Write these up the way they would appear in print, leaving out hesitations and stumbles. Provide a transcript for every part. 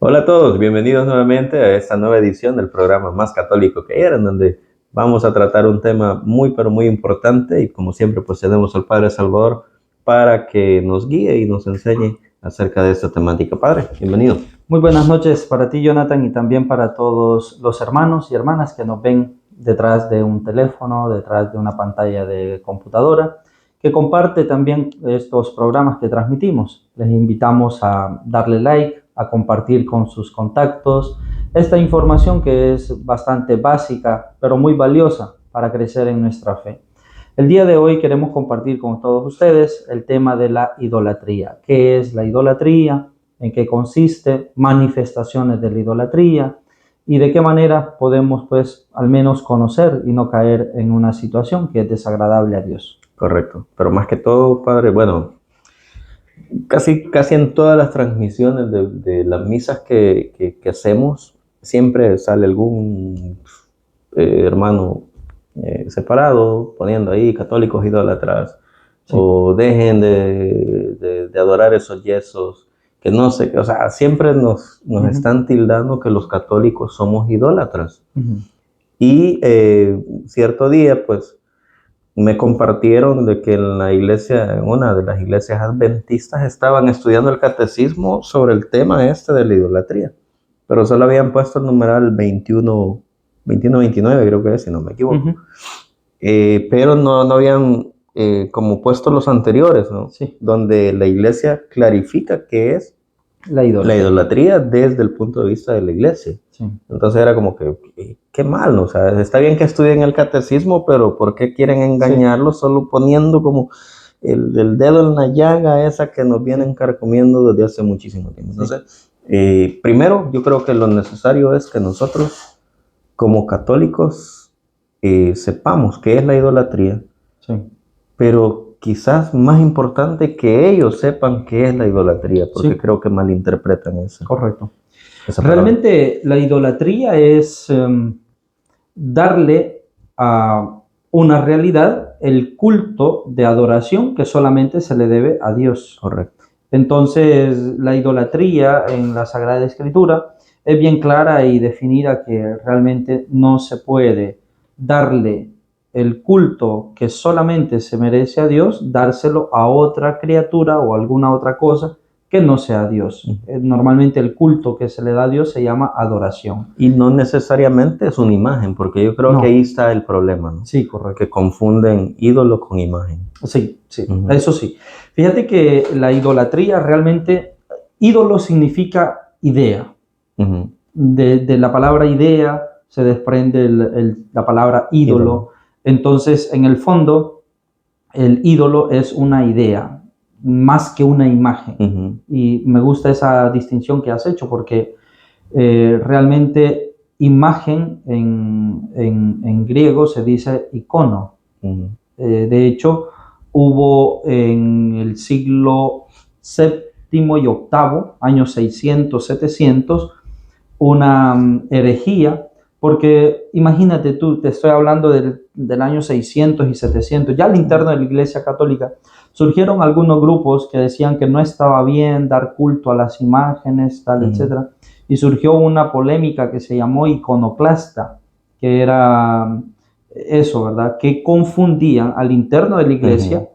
Hola a todos, bienvenidos nuevamente a esta nueva edición del programa Más Católico que Ayer, en donde vamos a tratar un tema muy pero muy importante y como siempre pues tenemos al Padre Salvador para que nos guíe y nos enseñe acerca de esta temática. Padre, bienvenido. Muy buenas noches para ti, Jonathan, y también para todos los hermanos y hermanas que nos ven detrás de un teléfono, detrás de una pantalla de computadora, que comparte también estos programas que transmitimos. Les invitamos a darle like, a compartir con sus contactos esta información que es bastante básica, pero muy valiosa para crecer en nuestra fe. El día de hoy queremos compartir con todos ustedes el tema de la idolatría. ¿Qué es la idolatría? ¿En qué consiste? Manifestaciones de la idolatría y de qué manera podemos pues al menos conocer y no caer en una situación que es desagradable a Dios. Correcto, pero más que todo, Padre, bueno, casi en todas las transmisiones de las misas que hacemos, siempre sale algún hermano separado, poniendo ahí católicos idólatras, Sí. o dejen de adorar esos yesos, que no sé, o sea, siempre nos están tildando que los católicos somos idólatras. Y cierto día, pues, me compartieron de que en la iglesia, en una de las iglesias adventistas, estaban estudiando el catecismo sobre el tema este de la idolatría, pero solo habían puesto el numeral 21-29, creo que es, si no me equivoco. Pero no habían como puesto los anteriores, ¿no? Sí. Donde la iglesia clarifica qué es La la idolatría. idolatría desde el punto de vista de la iglesia. Sí. Entonces era como que, qué mal, ¿no? O sea, está bien que estudien el catecismo, pero ¿por qué quieren engañarlo solo poniendo como el dedo en la llaga esa que nos vienen carcomiendo desde hace muchísimo tiempo? Entonces, primero, yo creo que lo necesario es que nosotros, como católicos, sepamos qué es la idolatría, Sí. pero quizás más importante que ellos sepan qué es la idolatría, porque Sí. creo que malinterpretan eso. Correcto. Esa palabra. Realmente la idolatría es darle a una realidad el culto de adoración que solamente se le debe a Dios. Correcto. Entonces, la idolatría en la Sagrada Escritura es bien clara y definida que realmente no se puede darle el culto que solamente se merece a Dios, dárselo a otra criatura o alguna otra cosa que no sea Dios. Normalmente el culto que se le da a Dios se llama adoración. Y no necesariamente es una imagen, porque yo creo que ahí está el problema, ¿no? Sí, correcto. Que confunden ídolo con imagen. Sí, eso sí. Fíjate que la idolatría realmente, ídolo significa idea. De la palabra idea se desprende la palabra ídolo. Entonces, en el fondo, el ídolo es una idea, más que una imagen. Y me gusta esa distinción que has hecho porque realmente imagen en griego se dice icono. De hecho, hubo en el siglo séptimo y octavo, años 600, 700, una herejía, porque imagínate tú, te estoy hablando del año 600 y 700, ya al interno de la Iglesia Católica surgieron algunos grupos que decían que no estaba bien dar culto a las imágenes, tal, etcétera, y surgió una polémica que se llamó iconoclasta, que era eso, ¿verdad? Que confundían al interno de la iglesia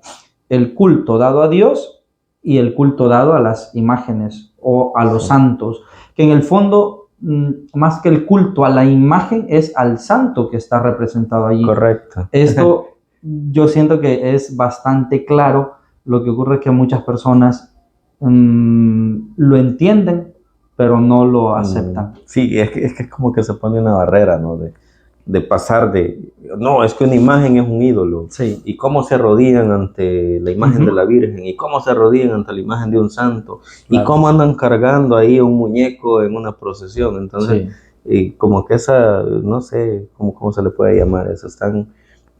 el culto dado a Dios y el culto dado a las imágenes o a los santos, que en el fondo, más que el culto a la imagen, es al santo que está representado allí. Correcto. Esto yo siento que es bastante claro. Lo que ocurre es que muchas personas lo entienden, pero no lo aceptan. Sí, es que es como que se pone una barrera, ¿no? De pasar no, es que una imagen es un ídolo. Sí. Y cómo se arrodillan ante la imagen de la Virgen, y cómo se arrodillan ante la imagen de un santo, claro. Y cómo andan cargando ahí un muñeco en una procesión. Entonces, como que esa, no sé cómo se le puede llamar eso,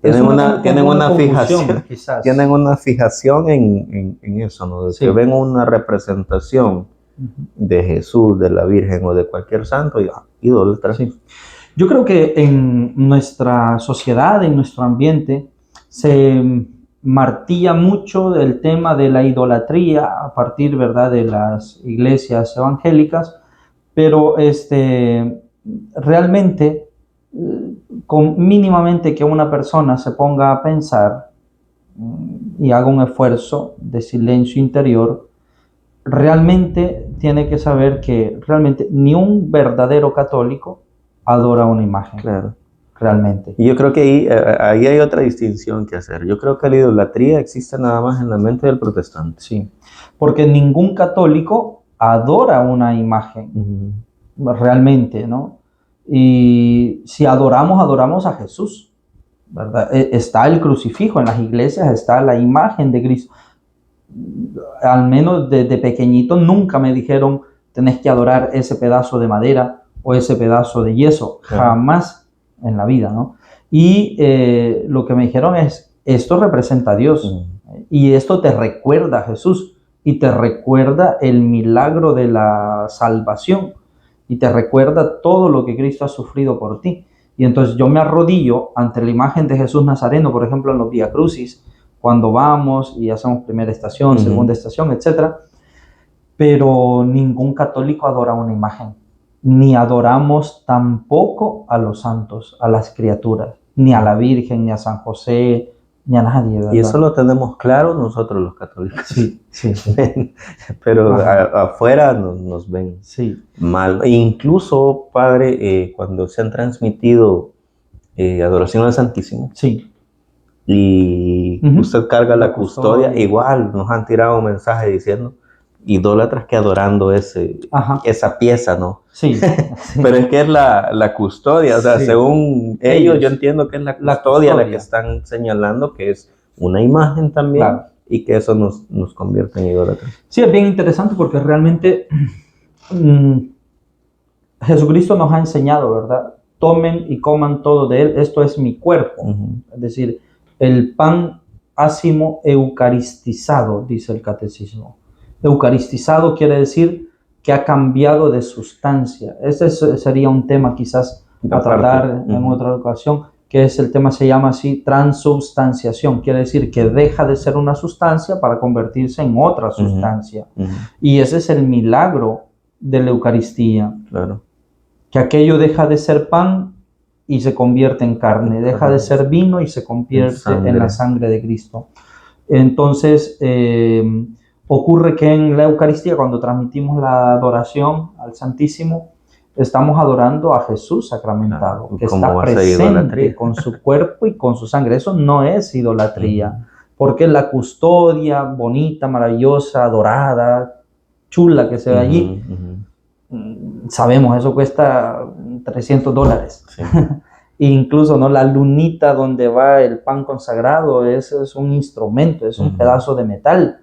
tienen una fijación, quizás. Tienen una fijación en eso, ¿no? De que ven una representación de Jesús, de la Virgen o de cualquier santo, y idólatra. Sí. Yo creo que en nuestra sociedad, en nuestro ambiente, se martilla mucho el tema de la idolatría a partir, ¿verdad?, de las iglesias evangélicas, Pero realmente, con mínimamente que una persona se ponga a pensar y haga un esfuerzo de silencio interior, realmente tiene que saber que realmente ni un verdadero católico adora una imagen. Claro. Realmente. Y yo creo que ahí hay otra distinción que hacer. Yo creo que la idolatría existe nada más en la mente del protestante. Sí, porque ningún católico adora una imagen, realmente, ¿no? Y si adoramos a Jesús, ¿verdad? Está el crucifijo en las iglesias, está la imagen de Cristo. Al menos desde pequeñito nunca me dijeron tenés que adorar ese pedazo de madera o ese pedazo de yeso, jamás en la vida, ¿no? Y lo que me dijeron es, esto representa a Dios y esto te recuerda a Jesús y te recuerda el milagro de la salvación y te recuerda todo lo que Cristo ha sufrido por ti. Y entonces yo me arrodillo ante la imagen de Jesús Nazareno, por ejemplo en los Vía Crucis, cuando vamos y hacemos primera estación, segunda estación, etc. Pero ningún católico adora una imagen, ni adoramos tampoco a los santos, a las criaturas, ni a la Virgen, ni a San José, ni a nadie, ¿verdad? Y eso lo tenemos claro nosotros los católicos. Sí, sí. Pero afuera nos ven mal. E incluso, padre, cuando se han transmitido adoración al Santísimo, y usted carga la custodia, igual nos han tirado un mensaje diciendo idólatras que adorando esa pieza, ¿no? Sí. Pero es que es la custodia, o sea, según ellos, yo entiendo que es la custodia la que están señalando que es una imagen también, y que eso nos convierte en idólatras. Sí, es bien interesante porque realmente Jesucristo nos ha enseñado, ¿verdad? Tomen y coman todo de él, esto es mi cuerpo. Es decir, el pan ácimo eucaristizado, dice el catecismo. Eucaristizado quiere decir que ha cambiado de sustancia. Ese sería un tema quizás a tratar en otra ocasión, que es el tema, se llama así, transubstanciación. Quiere decir que deja de ser una sustancia para convertirse en otra sustancia. Y ese es el milagro de la Eucaristía. Claro. Que aquello deja de ser pan y se convierte en carne, deja de ser vino y se convierte en la sangre de Cristo. Entonces, ocurre que en la Eucaristía, cuando transmitimos la adoración al Santísimo, estamos adorando a Jesús sacramentado, que está presente con su cuerpo y con su sangre. Eso no es idolatría, porque la custodia bonita, maravillosa, dorada, chula que se ve allí, sabemos, eso cuesta $300. Sí. Incluso, ¿no? La lunita donde va el pan consagrado, eso es un instrumento, es un pedazo de metal.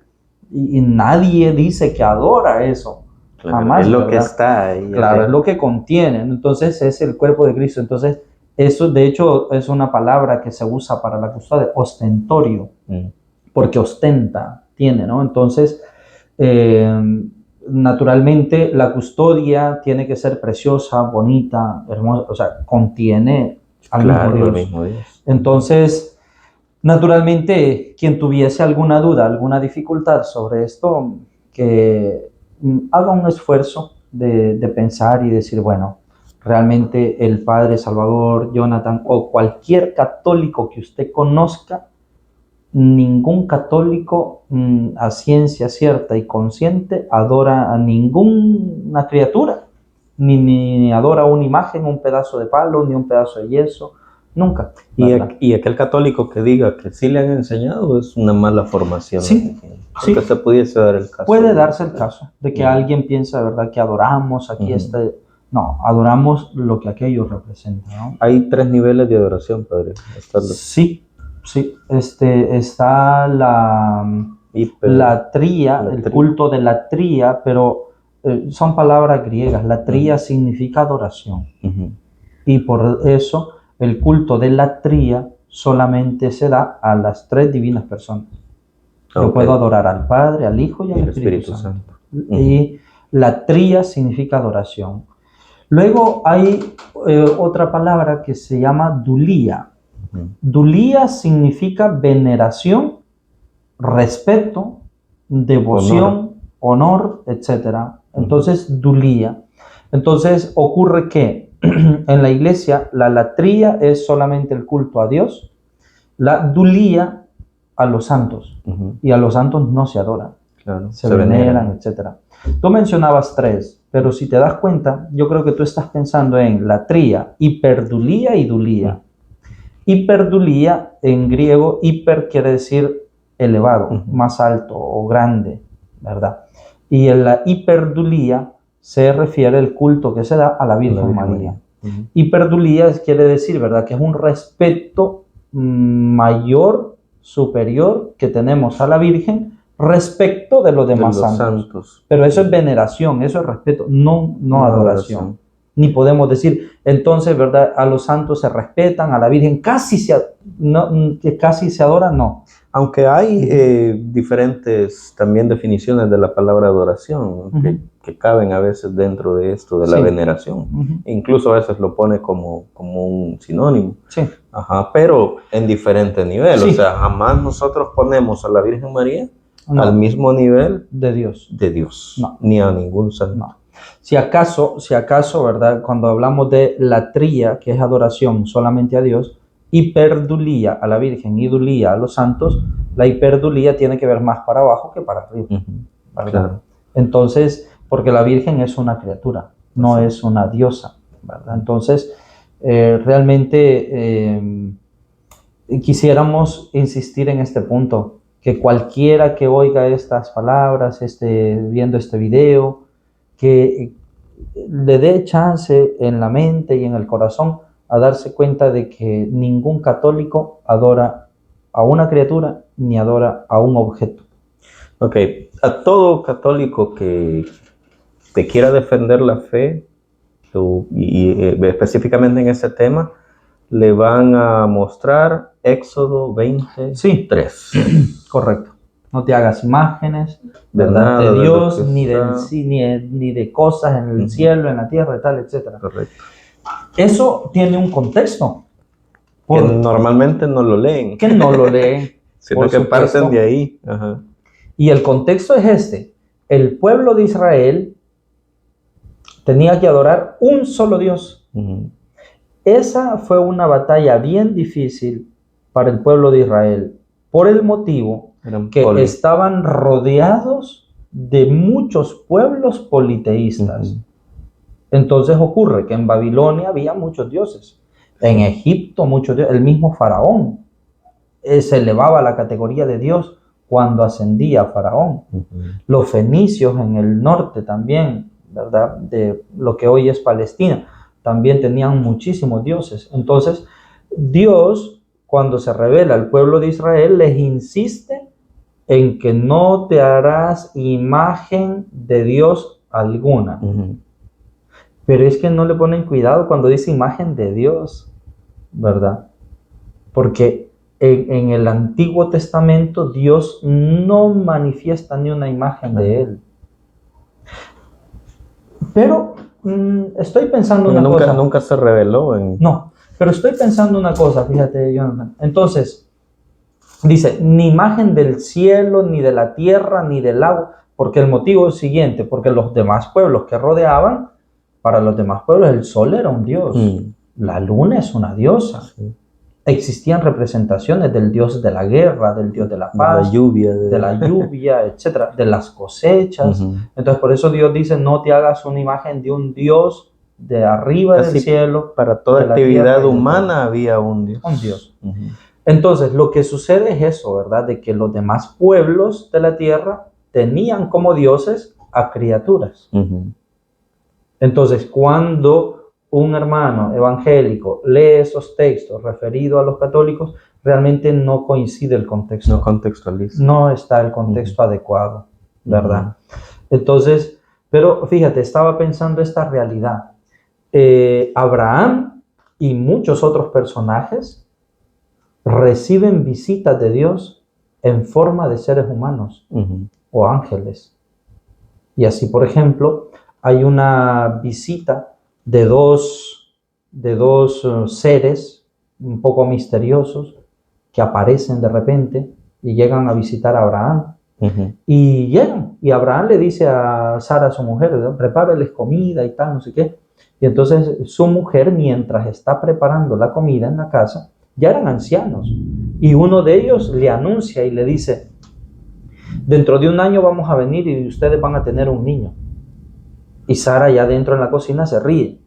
Y nadie dice que adora eso. Claro, jamás, es lo ¿verdad? Que está ahí. Claro, es lo que contiene. Entonces es el cuerpo de Cristo. Entonces eso de hecho es una palabra que se usa para la custodia, ostentorio, porque ostenta, tiene, ¿no? Entonces naturalmente la custodia tiene que ser preciosa, bonita, hermosa, o sea, contiene al mismo Dios. Entonces, naturalmente, quien tuviese alguna duda, alguna dificultad sobre esto, que haga un esfuerzo de pensar y decir, bueno, realmente el Padre Salvador, Jonathan, o cualquier católico que usted conozca, ningún católico a ciencia cierta y consciente adora a ninguna criatura, ni adora una imagen, un pedazo de palo, ni un pedazo de yeso, nunca. Y aquel católico que diga que sí le han enseñado es una mala formación. Sí, sí. Se pudiese dar el caso. Puede darse el caso de que alguien piensa, ¿verdad?, que adoramos aquí No, adoramos lo que aquello representa, ¿no? Hay 3 niveles de adoración, padre. Sí. Está la tría, el culto de la tría, pero son palabras griegas. La tría significa adoración. Y por eso el culto de la tría solamente se da a las 3 divinas personas. Yo puedo adorar al Padre, al Hijo y al Espíritu Santo. Y la tría significa adoración. Luego hay otra palabra que se llama dulía. Dulía significa veneración, respeto, devoción, honor, etc. Entonces, dulía. Entonces ocurre que en la iglesia la latría es solamente el culto a Dios, la dulía a los santos, y a los santos no se adoran, Claro, se veneran, etc. Tú mencionabas 3, pero si te das cuenta, yo creo que tú estás pensando en latría, hiperdulía y dulía. Hiperdulía, en griego, hiper quiere decir elevado, más alto o grande, ¿verdad? Y en la hiperdulía se refiere al culto que se da a la Virgen María. Hiperdulía quiere decir, ¿verdad?, que es un respeto mayor, superior que tenemos a la Virgen respecto de los demás santos. Pero eso es veneración, eso es respeto, no adoración. Ni podemos decir, entonces, ¿verdad?, a los santos se respetan, a la Virgen casi se adora, no. Aunque hay diferentes también definiciones de la palabra adoración que caben a veces dentro de esto, de la veneración. Incluso a veces lo pone como un sinónimo. Sí. Pero en diferentes niveles. O sea, jamás nosotros ponemos a la Virgen María al mismo nivel de Dios. No. Ni a ningún santo. No. Si acaso, ¿verdad?, cuando hablamos de latría, que es adoración solamente a Dios, hiperdulía a la Virgen y dulía a los santos, la hiperdulía tiene que ver más para abajo que para arriba, ¿verdad? Claro. Entonces, porque la Virgen es una criatura, no es una diosa, ¿verdad? Entonces, realmente quisiéramos insistir en este punto, que cualquiera que oiga estas palabras, viendo este video, que le dé chance en la mente y en el corazón a darse cuenta de que ningún católico adora a una criatura ni adora a un objeto. Ok, a todo católico que te quiera defender la fe, y específicamente en ese tema, le van a mostrar Éxodo 23. Correcto. No te hagas imágenes de nada, de Dios, ni de cosas en el cielo, en la tierra, tal, etc. Correcto. Eso tiene un contexto. Que normalmente no lo leen. Sino que parten de ahí. Y el contexto es este. El pueblo de Israel tenía que adorar un solo Dios. Esa fue una batalla bien difícil para el pueblo de Israel, por el motivo que estaban rodeados de muchos pueblos politeístas. Entonces ocurre que en Babilonia había muchos dioses, en Egipto muchos dioses, el mismo Faraón se elevaba a la categoría de Dios cuando ascendía Faraón. Los fenicios en el norte también, ¿verdad?, de lo que hoy es Palestina, también tenían muchísimos dioses. Entonces, Dios, cuando se revela al pueblo de Israel, les insiste en que no te harás imagen de Dios alguna. Pero es que no le ponen cuidado cuando dice imagen de Dios, ¿verdad? Porque en el Antiguo Testamento Dios no manifiesta ni una imagen de Él. Pero estoy pensando una cosa. Nunca se reveló. No, pero estoy pensando una cosa, fíjate, Jonathan. Entonces, dice, ni imagen del cielo, ni de la tierra, ni del agua, porque el motivo es siguiente, porque los demás pueblos que rodeaban, para los demás pueblos el sol era un dios, la luna es una diosa. Existían representaciones del dios de la guerra, del dios de la paz, de la lluvia, etcétera, de las cosechas. Entonces, por eso Dios dice, no te hagas una imagen de un dios de arriba del cielo. Para toda actividad humana había un dios. Un dios. Entonces, lo que sucede es eso, ¿verdad? De que los demás pueblos de la tierra tenían como dioses a criaturas. Entonces, cuando un hermano evangélico lee esos textos referidos a los católicos, realmente no coincide el contexto. No contextualiza. No está el contexto adecuado, ¿verdad? Entonces, pero fíjate, estaba pensando esta realidad. Abraham y muchos otros personajes reciben visitas de Dios en forma de seres humanos o ángeles. Y así, por ejemplo, hay una visita de dos seres un poco misteriosos que aparecen de repente y llegan a visitar a Abraham Y llegan, y Abraham le dice a Sara, su mujer, ¿no? Prepárales comida y tal, no sé qué. Y entonces su mujer, mientras está preparando la comida en la casa, ya eran ancianos. Y uno de ellos le anuncia y le dice, dentro de un año vamos a venir y ustedes van a tener un niño. Y Sara ya dentro en la cocina se ríe.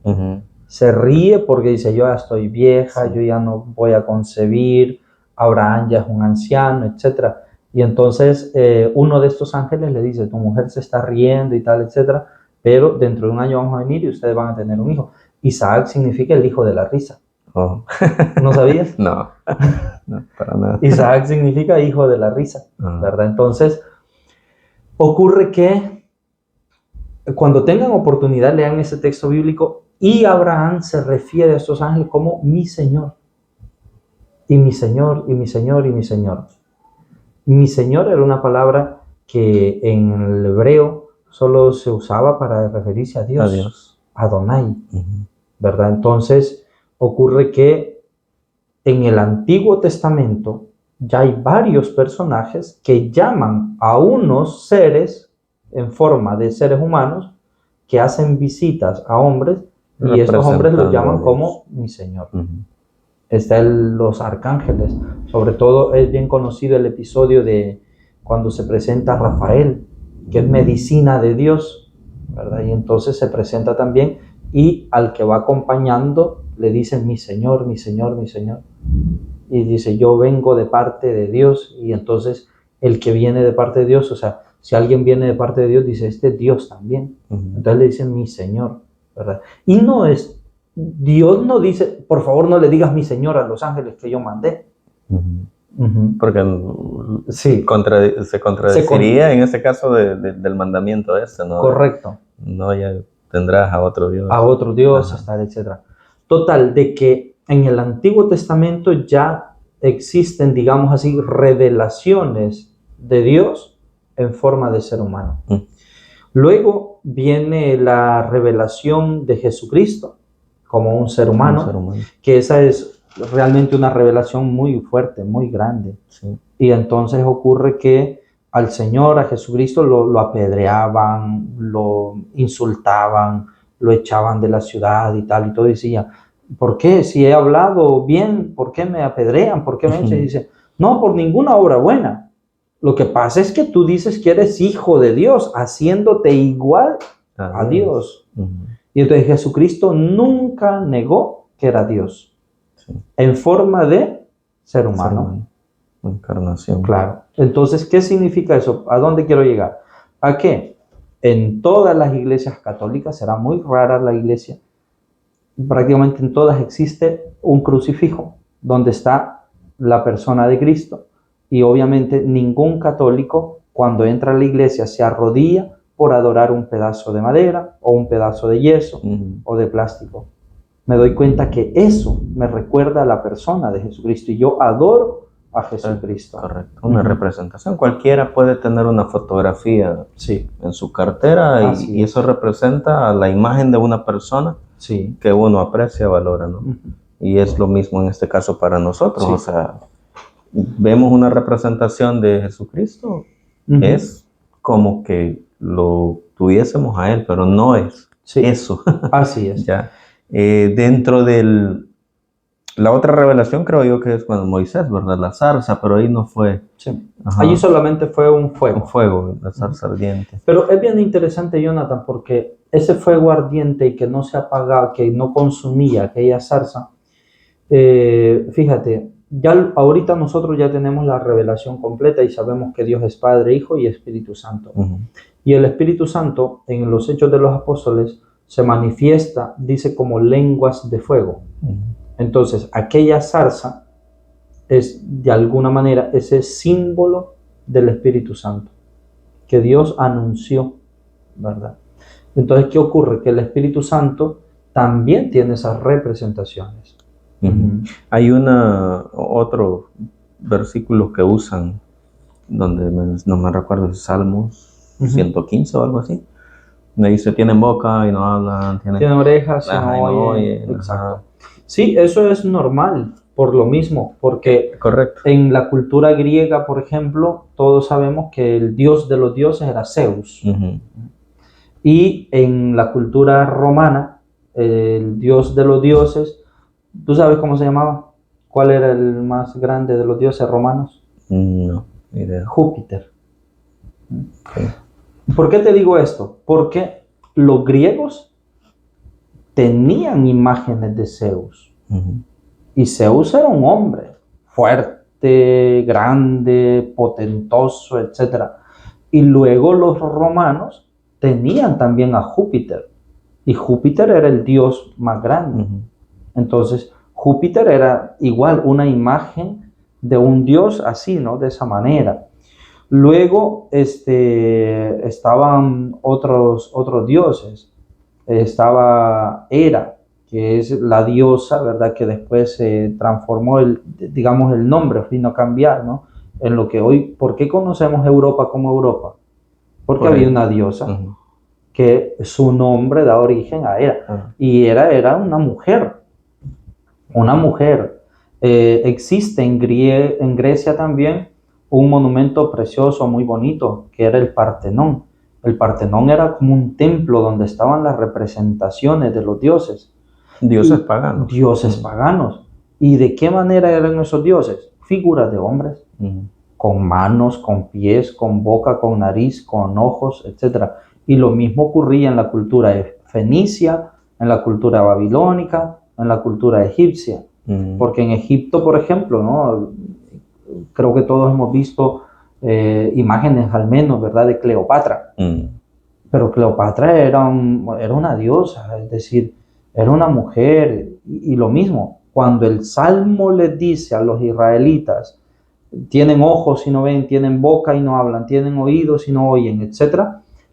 Se ríe porque dice, yo ya estoy vieja, yo ya no voy a concebir, Abraham ya es un anciano, etc. Y entonces uno de estos ángeles le dice, tu mujer se está riendo y tal, etc. Pero dentro de un año vamos a venir y ustedes van a tener un hijo. Isaac significa el hijo de la risa. Oh. ¿No sabías? No, para nada. Isaac significa hijo de la risa, ¿verdad? Entonces, ocurre que cuando tengan oportunidad lean ese texto bíblico y Abraham se refiere a estos ángeles como mi Señor. Y mi Señor, y mi Señor, y mi Señor. Mi Señor era una palabra que en el hebreo solo se usaba para referirse a Dios. Adonai, ¿verdad? Entonces, ocurre que en el Antiguo Testamento ya hay varios personajes que llaman a unos seres en forma de seres humanos que hacen visitas a hombres y estos hombres los llaman como mi Señor. Están los arcángeles, sobre todo es bien conocido el episodio de cuando se presenta Rafael, que es medicina de Dios, ¿verdad? Y entonces se presenta también y al que va acompañando le dicen mi Señor, mi Señor, mi Señor. Y dice, yo vengo de parte de Dios. Y entonces el que viene de parte de Dios, o sea, si alguien viene de parte de Dios, dice, este es Dios también. Entonces le dicen mi Señor, ¿verdad? Y no es, Dios no dice, por favor no le digas mi Señor a los ángeles que yo mandé. Porque sí, se contradeciría en ese caso del mandamiento este, ¿no? Correcto. No, ya tendrás a otro Dios. A otro Dios, etc. Total, de que en el Antiguo Testamento ya existen, digamos así, revelaciones de Dios en forma de ser humano. Luego viene la revelación de Jesucristo como un ser humano, que esa es realmente una revelación muy fuerte, muy grande. Sí. Y entonces ocurre que al Señor, a Jesucristo, lo apedreaban, lo insultaban, lo echaban de la ciudad y tal, y todo decía, ¿por qué? Si he hablado bien, ¿por qué me apedrean? ¿Por qué me echan? Y dice, no, por ninguna obra buena. Lo que pasa es que tú dices que eres hijo de Dios, haciéndote igual a Dios. Y entonces Jesucristo nunca negó que era Dios, en forma de ser humano. Encarnación. Claro. Entonces, ¿qué significa eso? ¿A dónde quiero llegar? ¿A qué? En todas las iglesias católicas, será muy rara la iglesia, prácticamente en todas existe un crucifijo donde está la persona de Cristo. Y obviamente ningún católico cuando entra a la iglesia se arrodilla por adorar un pedazo de madera o un pedazo de yeso o de plástico. Me doy cuenta que eso me recuerda a la persona de Jesucristo y yo adoro a Jesucristo. Correcto. Una representación. Cualquiera puede tener una fotografía en su cartera y eso representa a la imagen de una persona que uno aprecia, valora, ¿no? Y es lo mismo en este caso para nosotros. O sea, vemos una representación de Jesucristo, es como que lo tuviésemos a Él, pero no es eso. Así es. Ya. Dentro del... La otra revelación creo yo que es cuando Moisés, ¿verdad? La zarza, pero ahí no fue. Sí. Allí solamente fue un fuego. Un fuego, la zarza ardiente. Pero es bien interesante, Jonathan, porque ese fuego ardiente y que no se apagaba, que no consumía aquella zarza, fíjate, ya ahorita nosotros ya tenemos la revelación completa y sabemos que Dios es Padre, Hijo y Espíritu Santo. Y el Espíritu Santo, en los Hechos de los Apóstoles, se manifiesta, dice, como lenguas de fuego. Entonces, aquella zarza es, de alguna manera, ese símbolo del Espíritu Santo que Dios anunció, ¿verdad? Entonces, ¿qué ocurre? Que el Espíritu Santo también tiene esas representaciones. Hay otro versículo que usan, donde no me recuerdo, es Salmos 115 o algo así. Me dice, tienen boca y no hablan, tienen orejas y no oyen. Exacto. Sí, eso es normal. por lo mismo, porque Correcto. en la cultura griega, por ejemplo, todos sabemos que el dios de los dioses era Zeus. Y en la cultura romana, el dios de los dioses, ¿tú sabes cómo se llamaba? ¿Cuál era el más grande de los dioses romanos? No, ni idea. Júpiter. Okay. ¿Por qué te digo esto? Porque los griegos tenían imágenes de Zeus. Y Zeus era un hombre fuerte, grande, potentoso, etc. Y luego los romanos tenían también a Júpiter. Y Júpiter era el dios más grande. Entonces, Júpiter era igual una imagen de un dios así, ¿no? De esa manera. Luego estaban otros dioses. Estaba Hera, que es la diosa, ¿verdad? Que después se transformó, digamos, el nombre, vino a cambiar, ¿no? En lo que hoy, ¿por qué conocemos Europa como Europa? Porque había una diosa que su nombre da origen a Hera. Y Hera era una mujer. Una mujer. Existe en Grecia también un monumento precioso, muy bonito, que era el Partenón. El Partenón era como un templo donde estaban las representaciones de los dioses. Dioses paganos. Dioses paganos. ¿Y de qué manera eran esos dioses? Figuras de hombres, con manos, con pies, con boca, con nariz, con ojos, etc. Y lo mismo ocurría en la cultura fenicia, en la cultura babilónica, en la cultura egipcia. Porque en Egipto, por ejemplo, ¿no? Creo que todos hemos visto imágenes al menos, ¿verdad?, de Cleopatra. Pero Cleopatra era una diosa, es decir, era una mujer. Y lo mismo, cuando el Salmo les dice a los israelitas, tienen ojos y no ven, tienen boca y no hablan, tienen oídos y no oyen, etc.,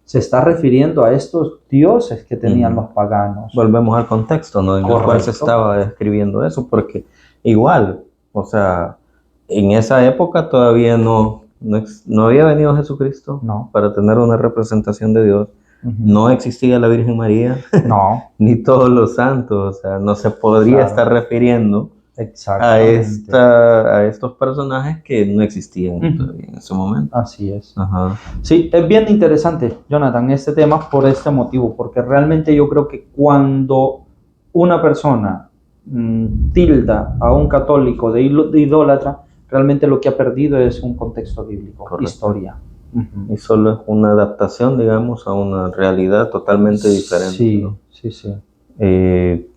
se está refiriendo a estos dioses que tenían los paganos. Volvemos al contexto, ¿no? En el cual se estaba escribiendo eso, porque igual, o sea, en esa época todavía no había venido Jesucristo para tener una representación de Dios. No existía la Virgen María, ni todos los santos, o sea, no se podría estar refiriendo a estos personajes que no existían todavía en ese momento. Así es. Sí, es bien interesante, Jonathan, este tema por este motivo, porque realmente yo creo que cuando una persona tilda a un católico de idólatra, realmente lo que ha perdido es un contexto bíblico, historia. Y solo es una adaptación, digamos, a una realidad totalmente diferente. Sí, ¿no? sí.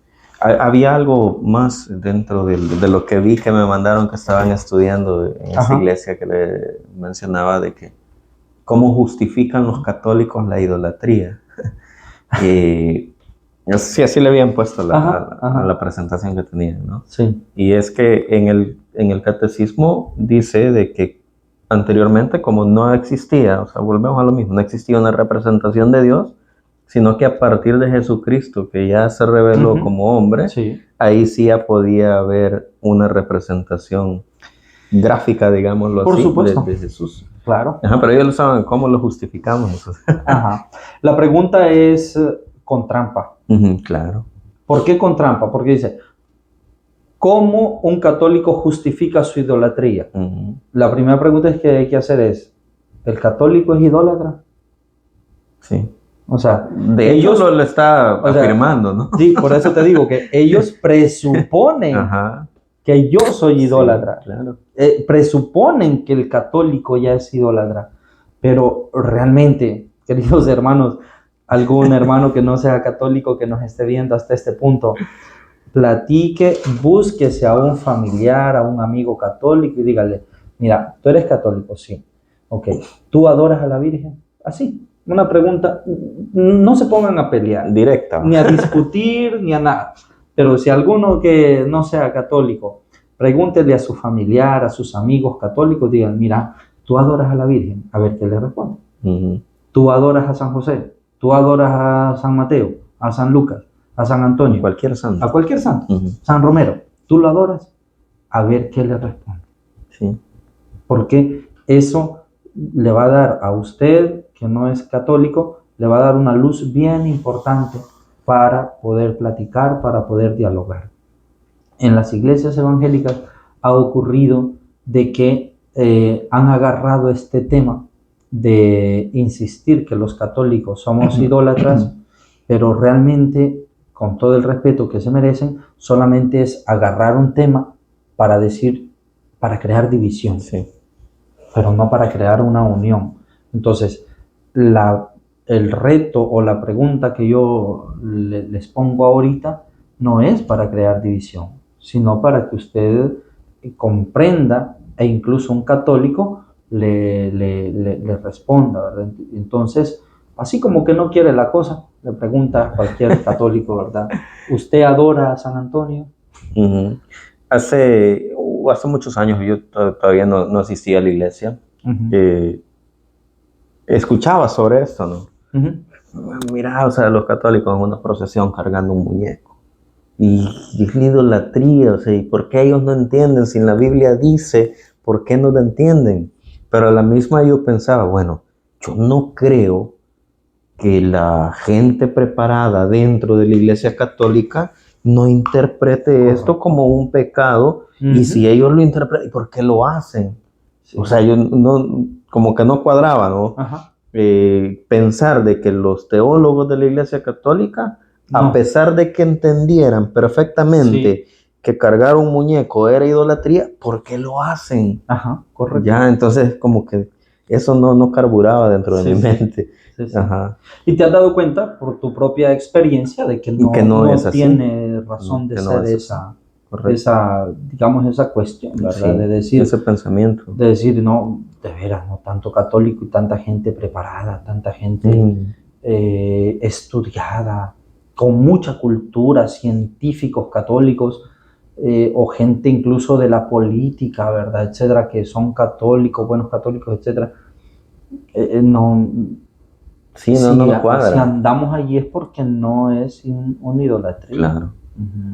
Había algo más dentro de lo que vi que me mandaron que estaban estudiando en esa iglesia que le mencionaba de que cómo justifican los católicos la idolatría. Sí, así le habían puesto a la presentación que tenían, ¿no? Sí. Y es que en el catecismo dice de que anteriormente, como no existía, o sea, volvemos a lo mismo, no existía una representación de Dios, sino que a partir de Jesucristo, que ya se reveló como hombre, ahí sí ya podía haber una representación gráfica, digámoslo Por así, supuesto. de Jesús. Claro. Pero ellos lo saben, ¿cómo lo justificamos? La pregunta es con trampa. Claro. ¿Por qué con trampa? Porque dice, ¿cómo un católico justifica su idolatría? La primera pregunta que hay que hacer es, ¿el católico es idólatra? Sí. O sea, de ellos lo está afirmando, ¿no? Sí, por eso te digo que ellos presuponen que yo soy idólatra. Sí, claro. Presuponen que el católico ya es idólatra. Pero realmente, queridos hermanos, algún hermano que no sea católico que nos esté viendo hasta este punto, platique, búsquese a un familiar, a un amigo católico y dígale, mira, tú eres católico, sí. Ok, ¿tú adoras a la Virgen? Así. Una pregunta, no se pongan a pelear. Directa. Ni a discutir, ni a nada. Pero si alguno que no sea católico, pregúntele a su familiar, a sus amigos católicos, digan, mira, ¿tú adoras a la Virgen? A ver qué le responde. ¿Tú adoras a San José? ¿Tú adoras a San Mateo? ¿A San Lucas? ¿A San Antonio? A cualquier santo. A cualquier santo. San Romero. ¿Tú lo adoras? A ver qué le responde. Sí. Porque eso le va a dar a usted, que no es católico, le va a dar una luz bien importante para poder platicar, para poder dialogar. en las iglesias evangélicas ha ocurrido de que han agarrado este tema de insistir que los católicos somos idólatras, pero realmente, con todo el respeto que se merecen, solamente es agarrar un tema para decir, para crear división, Sí. pero no para crear una unión. Entonces, el reto o la pregunta que yo les pongo ahorita no es para crear división, sino para que usted comprenda e incluso un católico le responda, ¿verdad? Entonces, así como que no quiere la cosa, le pregunta a cualquier católico, ¿verdad? ¿Usted adora a San Antonio? Uh-huh. Hace muchos años yo todavía no asistía a la iglesia. Uh-huh. Escuchaba sobre esto, ¿no? Uh-huh. Mira, o sea, los católicos en una procesión cargando un muñeco. Y es la idolatría, o sea, ¿y por qué ellos no entienden? Si en la Biblia dice, ¿por qué no lo entienden? Pero a la misma yo pensaba, bueno, yo no creo que la gente preparada dentro de la iglesia católica no interprete esto como un pecado. Uh-huh. Y si ellos lo interpretan, ¿por qué lo hacen? Sí. O sea, yo no, como que no cuadraba, ¿no? Pensar de que los teólogos de la iglesia católica, a pesar de que entendieran perfectamente que cargar un muñeco era idolatría, ¿por qué lo hacen? Ajá, correcto. Ya, entonces como que eso no carburaba dentro de mi mente. Sí. Ajá. Y te has dado cuenta por tu propia experiencia de que no tiene razón de ser esa, digamos, esa cuestión, ¿verdad? Sí, de decir, ese pensamiento. De decir, no, de veras, no tanto católico y tanta gente preparada, tanta gente estudiada, con mucha cultura, científicos católicos, o gente incluso de la política, ¿verdad? Etcétera, que son católicos, buenos católicos, etcétera. No. Sí, no cuadra. Si andamos allí es porque no es una idolatría. Claro,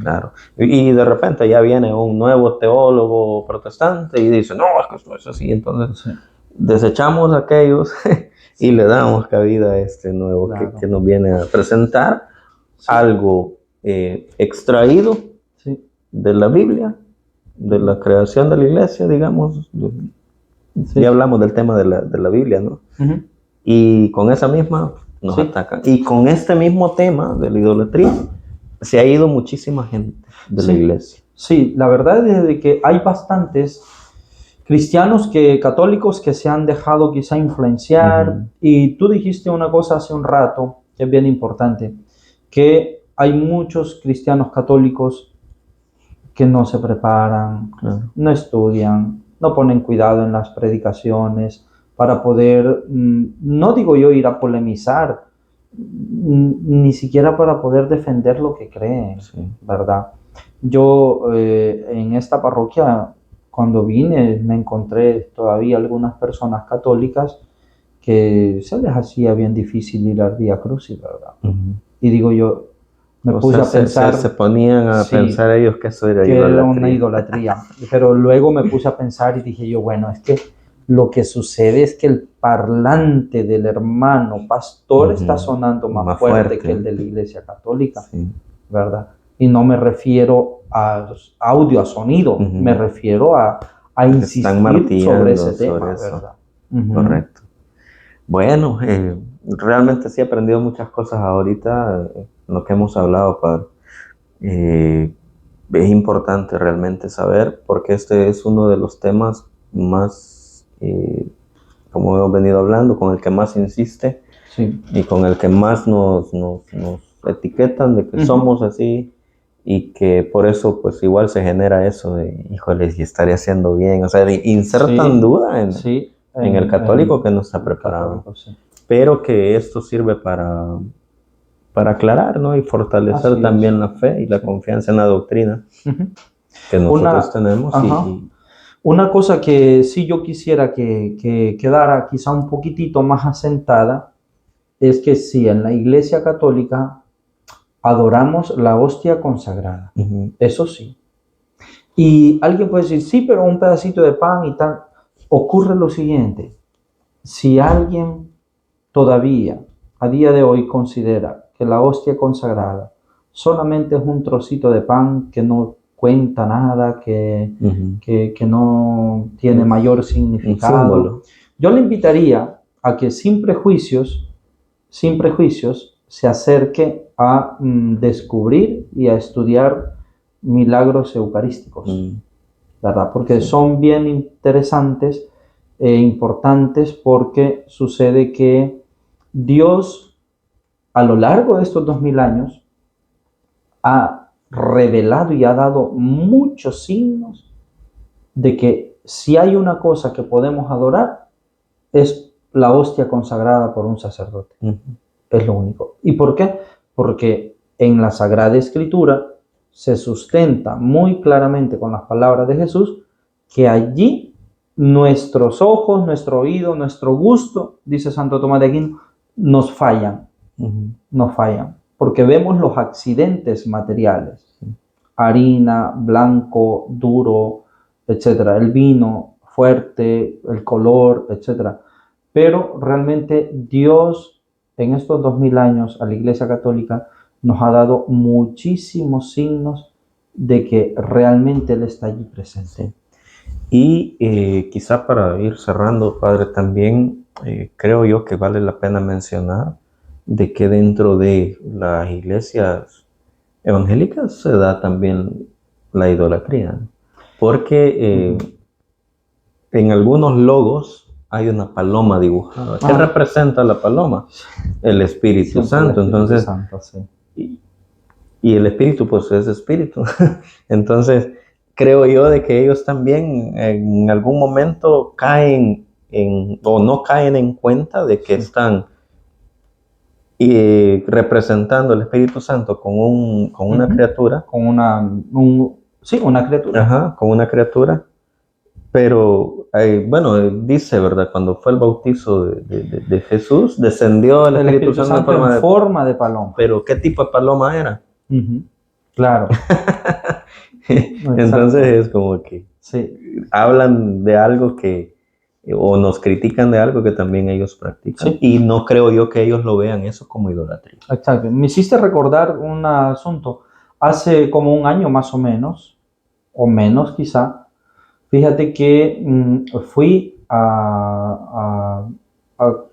claro. Y de repente ya viene un nuevo teólogo protestante y dice, no, es que esto es así. Entonces desechamos a aquellos y le damos cabida a este nuevo que nos viene a presentar algo extraído de la Biblia, de la creación de la iglesia, digamos. Ya hablamos del tema de la Biblia, ¿no? Y con esa misma nos atacan. Y con este mismo tema de la idolatría se ha ido muchísima gente de la iglesia. Sí, la verdad es de que hay bastantes cristianos católicos que se han dejado quizá influenciar. Y tú dijiste una cosa hace un rato que es bien importante, que hay muchos cristianos católicos que no se preparan, no estudian, no ponen cuidado en las predicaciones para poder, no digo yo ir a polemizar, ni siquiera para poder defender lo que creen, ¿verdad? Yo en esta parroquia, cuando vine, me encontré todavía algunas personas católicas que se les hacía bien difícil ir al Vía Crucis, ¿verdad? Y digo yo, me puse a pensar... Se ponían a pensar ellos que eso era idolatría. Era una idolatría. Pero luego me puse a pensar y dije yo, bueno, es que lo que sucede es que el parlante del hermano pastor está sonando más fuerte que el de la iglesia católica, ¿verdad? Y no me refiero a audio, a sonido, me refiero a insistir sobre ese tema, ¿verdad? Correcto. Bueno, realmente sí he aprendido muchas cosas ahorita, lo que hemos hablado, Padre. Es importante realmente saber, porque este es uno de los temas más, como hemos venido hablando, con el que más insiste y con el que más nos etiquetan de que somos así, y que por eso pues igual se genera eso de, híjoles, y estaré haciendo bien, o sea, insertan duda en el católico que no está preparado, pero que esto sirve para aclarar, ¿no? Y fortalecer también la fe y la confianza en la doctrina que nosotros tenemos. Una cosa que sí yo quisiera que quedara quizá un poquitito más asentada es que sí, en la Iglesia Católica adoramos la hostia consagrada, eso sí. Y alguien puede decir, sí, pero un pedacito de pan y tal. Ocurre lo siguiente, si alguien todavía a día de hoy considera que la hostia consagrada solamente es un trocito de pan que no cuenta nada, que no tiene mayor significado. Un símbolo. Yo le invitaría a que sin prejuicios se acerque a descubrir y a estudiar milagros eucarísticos, ¿verdad? Porque son bien interesantes e importantes, porque sucede que Dios a lo largo de estos 2000 años ha revelado y ha dado muchos signos de que si hay una cosa que podemos adorar es la hostia consagrada por un sacerdote. Es lo único. ¿Y por qué? Porque en la Sagrada Escritura se sustenta muy claramente con las palabras de Jesús que allí nuestros ojos, nuestro oído, nuestro gusto, dice Santo Tomás de Aquino, nos fallan. Nos fallan. Porque vemos los accidentes materiales. Harina, blanco, duro, etcétera. El vino, fuerte, el color, etcétera. Pero realmente Dios en estos 2000 años a la Iglesia Católica nos ha dado muchísimos signos de que realmente Él está allí presente. Y quizá para ir cerrando, Padre, también creo yo que vale la pena mencionar de que dentro de las iglesias evangélicas se da también la idolatría, porque en algunos logos hay una paloma dibujada. ¿Qué representa la paloma? El Espíritu Santo. Entonces, y el Espíritu pues es Espíritu. Entonces, creo yo de que ellos también en algún momento caen o no caen en cuenta de que están representando el Espíritu Santo con una criatura. Con una criatura. Ajá, con una criatura. Pero, bueno, dice, ¿verdad? Cuando fue el bautizo de Jesús, descendió el Espíritu Santo en forma de paloma. Pero, ¿qué tipo de paloma era? Claro. Entonces es como que hablan de algo o nos critican de algo que también ellos practican. Y no creo yo que ellos lo vean eso como idolatría. Exacto. Me hiciste recordar un asunto. Hace como un año más o menos quizá, fíjate que fui a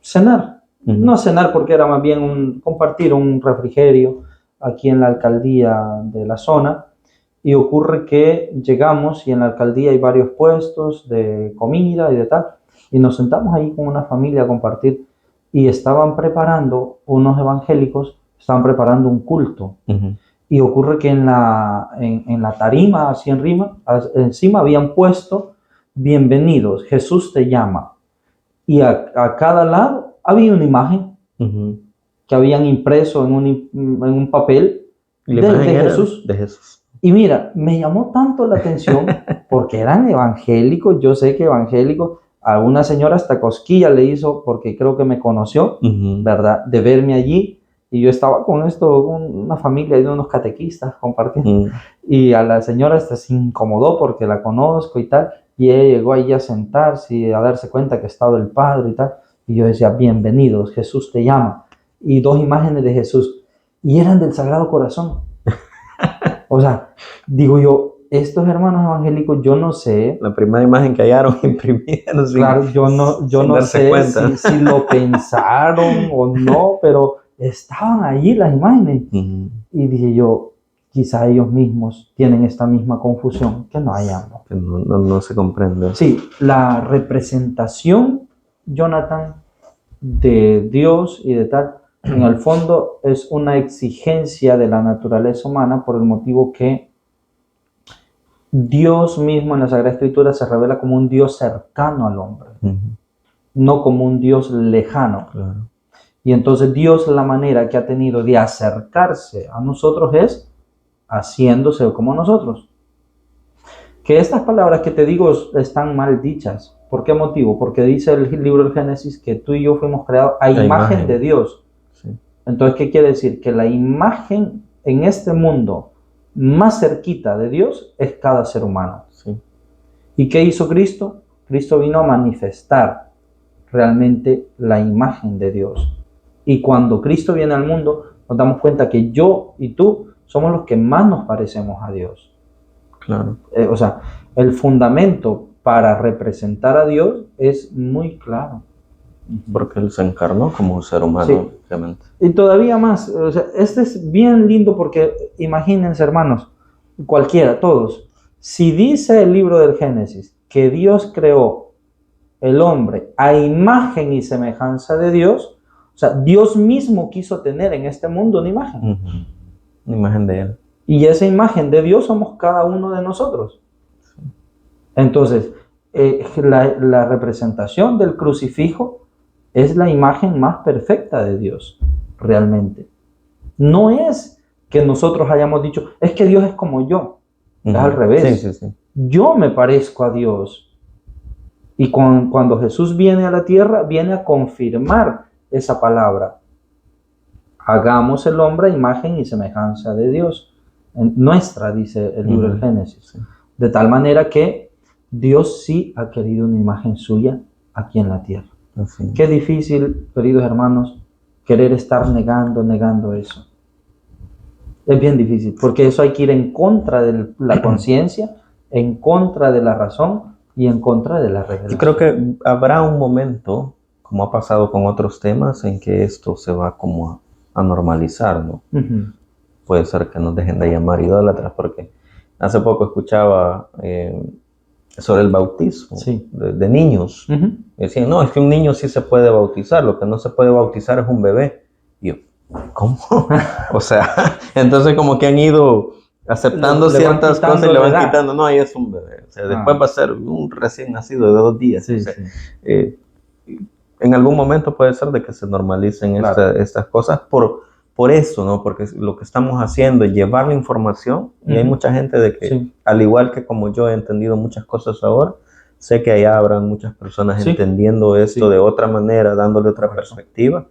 cenar. No a cenar porque era más bien compartir un refrigerio aquí en la alcaldía de la zona. Y ocurre que llegamos y en la alcaldía hay varios puestos de comida y de tal. Y nos sentamos ahí con una familia a compartir. Y estaban preparando, unos evangélicos, estaban preparando un culto. Y ocurre que en la tarima, así encima habían puesto bienvenidos, Jesús te llama. Y a cada lado había una imagen que habían impreso en un papel de Jesús. Y mira, me llamó tanto la atención porque eran evangélicos. Yo sé que evangélicos, a una señora hasta cosquilla le hizo porque creo que me conoció, ¿verdad? De verme allí. Y yo estaba con una familia de unos catequistas compartiendo. Y a la señora hasta se incomodó porque la conozco y tal. Y ella llegó allí a sentarse y a darse cuenta que estaba el Padre y tal. Y yo decía, bienvenidos, Jesús te llama. Y 2 imágenes de Jesús. Y eran del Sagrado Corazón. O sea, digo yo, estos hermanos evangélicos, yo no sé. La primera imagen que hallaron imprimida. No sé, claro, yo no sé si lo pensaron o no, pero estaban allí las imágenes. Y dije yo, quizá ellos mismos tienen esta misma confusión que no hayamos. Que no se comprende. Sí, la representación, Jonathan, de Dios y de tal, en el fondo es una exigencia de la naturaleza humana por el motivo que Dios mismo en la Sagrada Escritura se revela como un Dios cercano al hombre, no como un Dios lejano. Claro. Y entonces Dios, la manera que ha tenido de acercarse a nosotros es haciéndose como nosotros. Que estas palabras que te digo están mal dichas. ¿Por qué motivo? Porque dice el libro del Génesis que tú y yo fuimos creados a imagen de Dios. Sí. Entonces, ¿qué quiere decir? Que la imagen en este mundo más cerquita de Dios es cada ser humano. Sí. ¿Y qué hizo Cristo? Cristo vino a manifestar realmente la imagen de Dios. Y cuando Cristo viene al mundo, nos damos cuenta que yo y tú somos los que más nos parecemos a Dios. Claro. O sea, el fundamento para representar a Dios es muy claro. Porque Él se encarnó como un ser humano, Sí. obviamente. Y todavía más, o sea, este es bien lindo porque imagínense, hermanos, cualquiera, todos, si dice el libro del Génesis que Dios creó el hombre a imagen y semejanza de Dios, o sea, Dios mismo quiso tener en este mundo una imagen. Una imagen de Él. Y esa imagen de Dios somos cada uno de nosotros. Entonces, la representación del crucifijo es la imagen más perfecta de Dios, realmente. No es que nosotros hayamos dicho, es que Dios es como yo. Es al revés. Sí, sí, sí. Yo me parezco a Dios. Y cuando Jesús viene a la tierra, viene a confirmar esa palabra. Hagamos el hombre a imagen y semejanza de Dios. Nuestra, dice el libro del Génesis. Sí. De tal manera que Dios sí ha querido una imagen suya aquí en la tierra. Así. Qué difícil, queridos hermanos, querer estar negando eso. Es bien difícil, porque eso hay que ir en contra de la conciencia, en contra de la razón y en contra de la revelación. Yo creo que habrá un momento, como ha pasado con otros temas, en que esto se va como a normalizar, ¿no? Puede ser que nos dejen de llamar idólatras, porque hace poco escuchaba sobre el bautismo de niños. Decían, no, es que un niño sí se puede bautizar, lo que no se puede bautizar es un bebé. Y yo, ¿cómo? O sea, entonces como que han ido aceptando ciertas cosas y le van quitando, no, ahí es un bebé. O sea, después va a ser un recién nacido de 2 días. Sí, o sea, en algún momento puede ser de que se normalicen estas cosas por eso, ¿no? Porque lo que estamos haciendo es llevar la información y hay mucha gente de que, al igual que como yo he entendido muchas cosas ahora, sé que allá habrán muchas personas entendiendo esto de otra manera, dándole otra perspectiva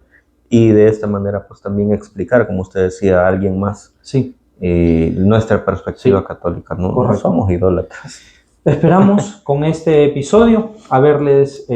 y de esta manera pues también explicar, como usted decía, a alguien más nuestra perspectiva católica. No somos idólatras. Esperamos con este episodio haberles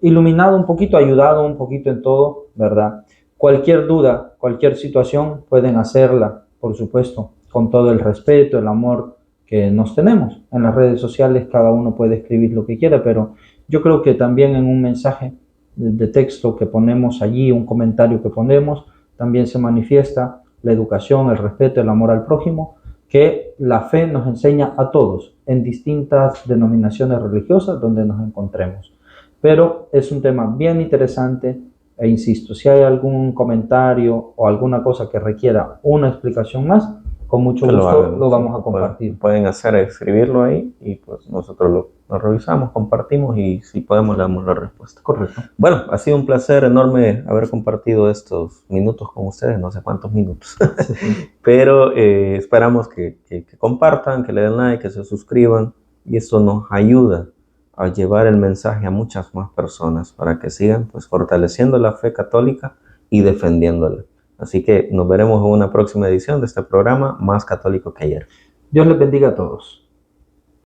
iluminado un poquito, ayudado un poquito en todo, ¿verdad? Cualquier duda, cualquier situación pueden hacerla, por supuesto, con todo el respeto, el amor que nos tenemos. En las redes sociales cada uno puede escribir lo que quiera, pero yo creo que también en un mensaje de texto que ponemos allí, un comentario que ponemos, también se manifiesta la educación, el respeto, el amor al prójimo, que la fe nos enseña a todos en distintas denominaciones religiosas donde nos encontremos. Pero es un tema bien interesante e insisto, si hay algún comentario o alguna cosa que requiera una explicación más, con mucho gusto lo vamos a compartir. Pueden escribirlo ahí y pues nosotros lo revisamos, compartimos y si podemos le damos la respuesta. Correcto. Bueno, ha sido un placer enorme haber compartido estos minutos con ustedes, no sé cuántos minutos, pero esperamos que compartan, que le den like, que se suscriban y eso nos ayuda a llevar el mensaje a muchas más personas para que sigan pues fortaleciendo la fe católica y defendiéndola. Así que nos veremos en una próxima edición de este programa Más Católico que Ayer. Dios les bendiga a todos.